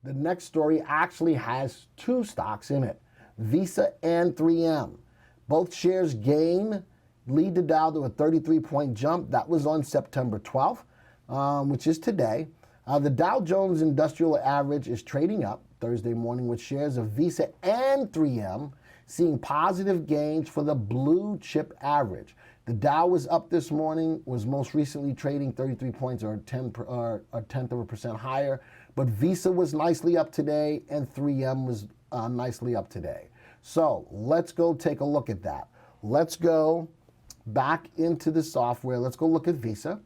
The next story actually has two stocks in it, Visa and 3M. Both shares gain, lead the Dow to a 33-point jump. That was on September 12th, which is today. The Dow Jones Industrial Average is trading up Thursday morning with shares of Visa and 3M seeing positive gains for the blue chip average. The Dow was up this morning, was most recently trading 33 points or a tenth of a percent higher, but Visa was nicely up today and 3M was nicely up today. So let's go take a look at that. Let's go back into the software. Let's go look at Visa.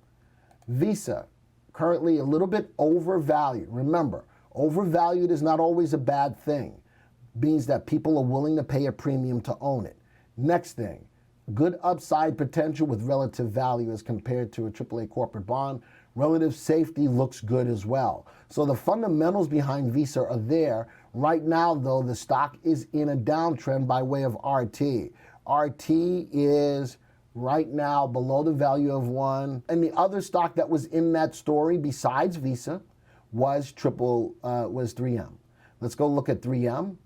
Visa, currently a little bit overvalued. Remember, overvalued is not always a bad thing. Means that people are willing to pay a premium to own it. Next thing, good upside potential with relative value as compared to a AAA corporate bond. Relative safety looks good as well. So the fundamentals behind Visa are there. Right now, though, the stock is in a downtrend by way of RT. RT is right now below the value of 1. And the other stock that was in that story besides Visa was 3M. Let's go look at 3M.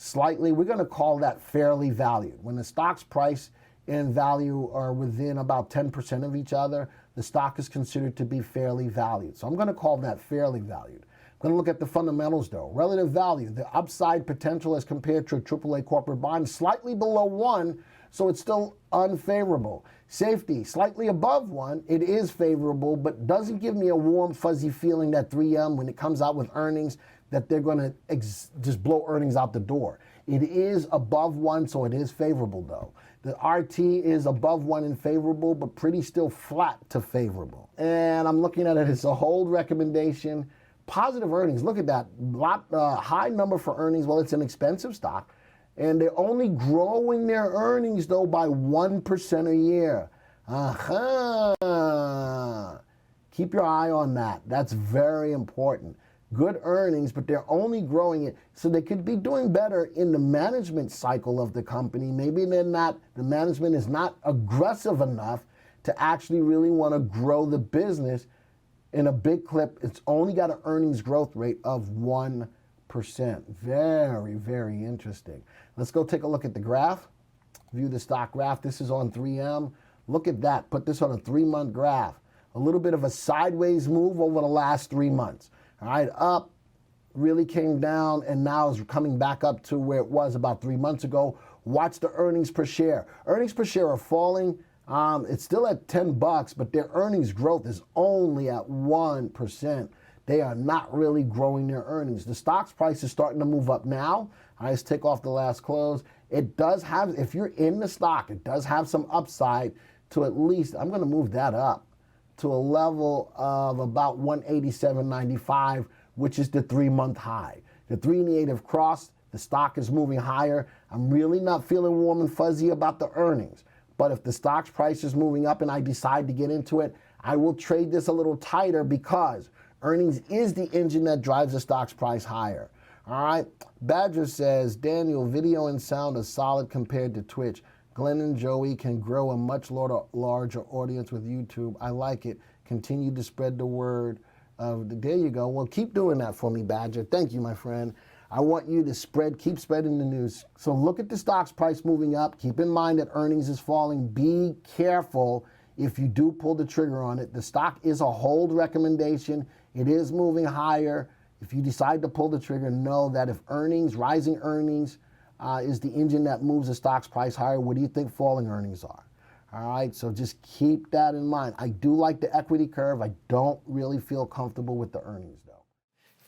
Slightly, we're going to call that fairly valued. When the stock's price and value are within about 10% of each other, the stock is considered to be fairly valued. So I'm going to call that fairly valued. I'm going to look at the fundamentals though. Relative value, the upside potential as compared to a AAA corporate bond, slightly below 1, so it's still unfavorable. Safety, slightly above 1, it is favorable, but doesn't give me a warm, fuzzy feeling that 3M, when it comes out with earnings, that they're going to just blow earnings out the door. It is above 1, so it is favorable though. The RT is above 1 and favorable, but pretty still flat to favorable. And I'm looking at it as a hold recommendation. Positive earnings, look at that. High number for earnings. Well, it's an expensive stock. And they're only growing their earnings though by 1% a year. Keep your eye on that. That's very important. Good earnings, but they're only growing it. So they could be doing better in the management cycle of the company. Maybe they're not, the management is not aggressive enough to actually really want to grow the business in a big clip. It's only got an earnings growth rate of 1%. Very, very interesting. Let's go take a look at the graph. View the stock graph. This is on 3M. Look at that. Put this on a 3-month graph. A little bit of a sideways move over the last 3 months. All right, up, really came down, and now is coming back up to where it was about 3 months ago. Watch the earnings per share. Earnings per share are falling. It's still at $10, but their earnings growth is only at 1%. They are not really growing their earnings. The stock's price is starting to move up now. All right, let's take off the last close. It does have, if you're in the stock, it does have some upside to at least, I'm going to move that up to a level of about 187.95, which is the 3-month high. The 3 and the 8 have crossed. The stock is moving higher. I'm really not feeling warm and fuzzy about the earnings. But if the stock's price is moving up and I decide to get into it, I will trade this a little tighter because earnings is the engine that drives the stock's price higher. All right. Badger says, Daniel, video and sound are solid compared to Twitch. Glenn and Joey can grow a much larger audience with YouTube. I like it. Continue to spread the word. There you go. Well, keep doing that for me, Badger. Thank you, my friend. I want you to keep spreading the news. So look at the stock's price moving up. Keep in mind that earnings is falling. Be careful if you do pull the trigger on it. The stock is a hold recommendation. It is moving higher. If you decide to pull the trigger, know that if rising earnings, is the engine that moves the stock's price higher, what do you think falling earnings are? All right, so just keep that in mind. I do like the equity curve. I don't really feel comfortable with the earnings, though.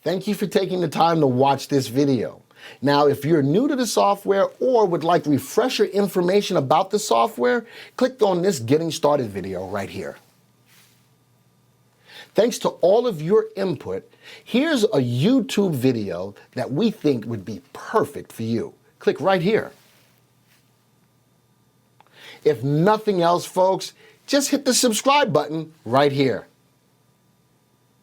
Thank you for taking the time to watch this video. Now, if you're new to the software or would like refresher information about the software, click on this Getting Started video right here. Thanks to all of your input, here's a YouTube video that we think would be perfect for you. Click right here. If nothing else, folks, just hit the subscribe button right here.